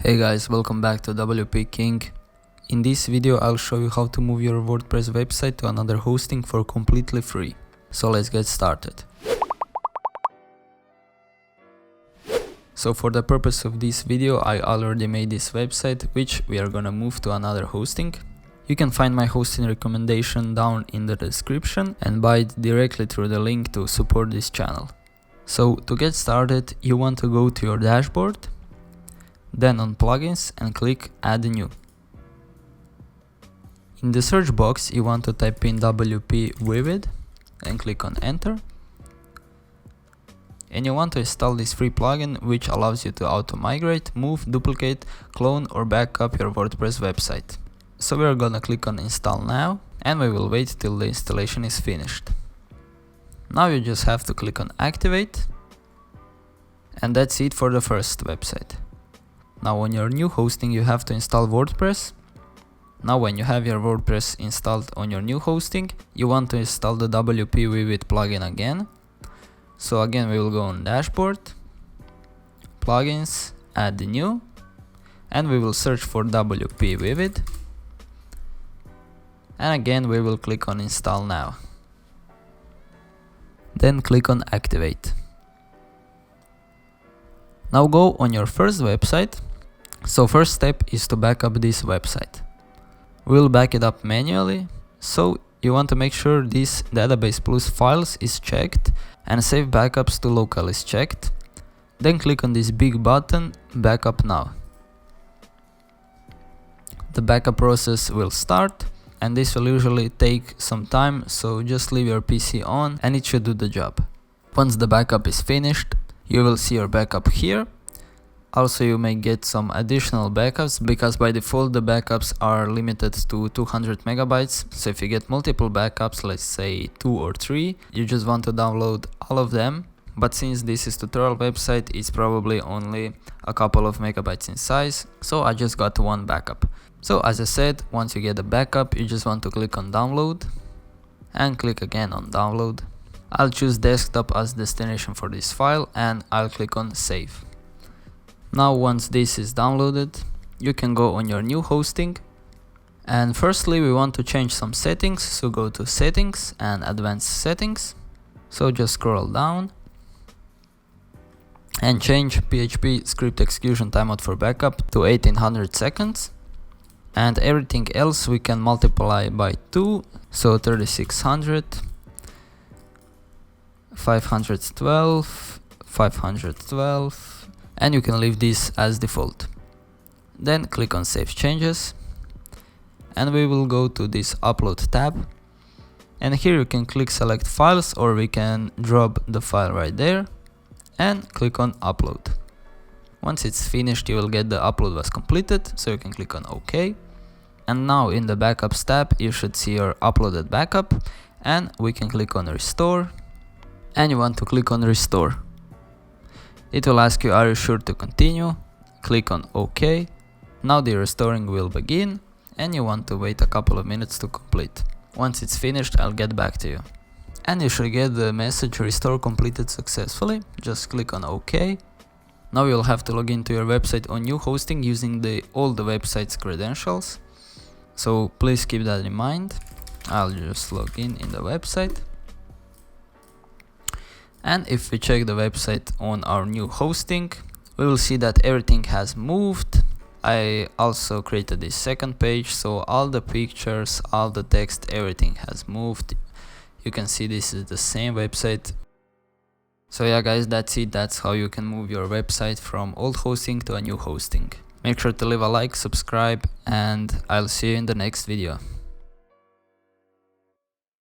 Hey guys, welcome back to WP King. In this video I'll show you how to move your WordPress website to another hosting for completely free. So let's get started. So for the purpose of this video I already made this website which we are gonna move to another hosting. You can find my hosting recommendation down in the description and buy it directly through the link to support this channel. So to get started you want to go to your dashboard, then on plugins and click add new. In the search box you want to type in WP Vivid and click on enter. And you want to install this free plugin which allows you to auto migrate, move, duplicate, clone or backup your WordPress website. So we are gonna click on install now and we will wait till the installation is finished. Now you just have to click on activate, and that's it for the first website. Now on your new hosting you have to install WordPress. Now when you have your WordPress installed on your new hosting, you want to install the WP Vivid plugin again. So again we will go on dashboard, plugins, add new, and we will search for WP Vivid. And again we will click on install now. Then click on activate. Now go on your first website. So first step is to back up this website. We'll back it up manually, so you want to make sure this database plus files is checked and save backups to local is checked. Then click on this big button, backup now. The backup process will start and this will usually take some time, so just leave your PC on and it should do the job. Once the backup is finished, you will see your backup here. Also you may get some additional backups because by default the backups are limited to 200 megabytes. So if you get multiple backups, let's say 2 or 3, you just want to download all of them. But since this is tutorial website, it's probably only a couple of megabytes in size. So I just got one backup. So as I said, once you get a backup, you just want to click on download and click again on download. I'll choose desktop as destination for this file and I'll click on save. Now once this is downloaded, you can go on your new hosting, and firstly we want to change some settings, so go to settings and advanced settings. So just scroll down and change PHP script execution timeout for backup to 1800 seconds, and everything else we can multiply by 2, so 3600, 512, 512, and you can leave this as default. Then click on save changes and we will go to this upload tab, and here you can click select files or we can drop the file right there and click on upload. Once it's finished you will get the upload was completed, so you can click on OK. And now in the backups tab you should see your uploaded backup, and we can click on restore, and you want to click on restore. It will ask you, are you sure to continue? Click on OK. Now the restoring will begin and you want to wait a couple of minutes to complete. Once it's finished, I'll get back to you. And you should get the message restore completed successfully. Just click on OK. Now you'll have to log into your website on new hosting using all the website's credentials. So please keep that in mind. I'll just log in the website. And if we check the website on our new hosting, we will see that everything has moved. I also created this second page, so all the pictures, all the text, everything has moved. You can see this is the same website. So yeah guys, that's it. That's how you can move your website from old hosting to a new hosting. Make sure to leave a like, subscribe, and I'll see you in the next video.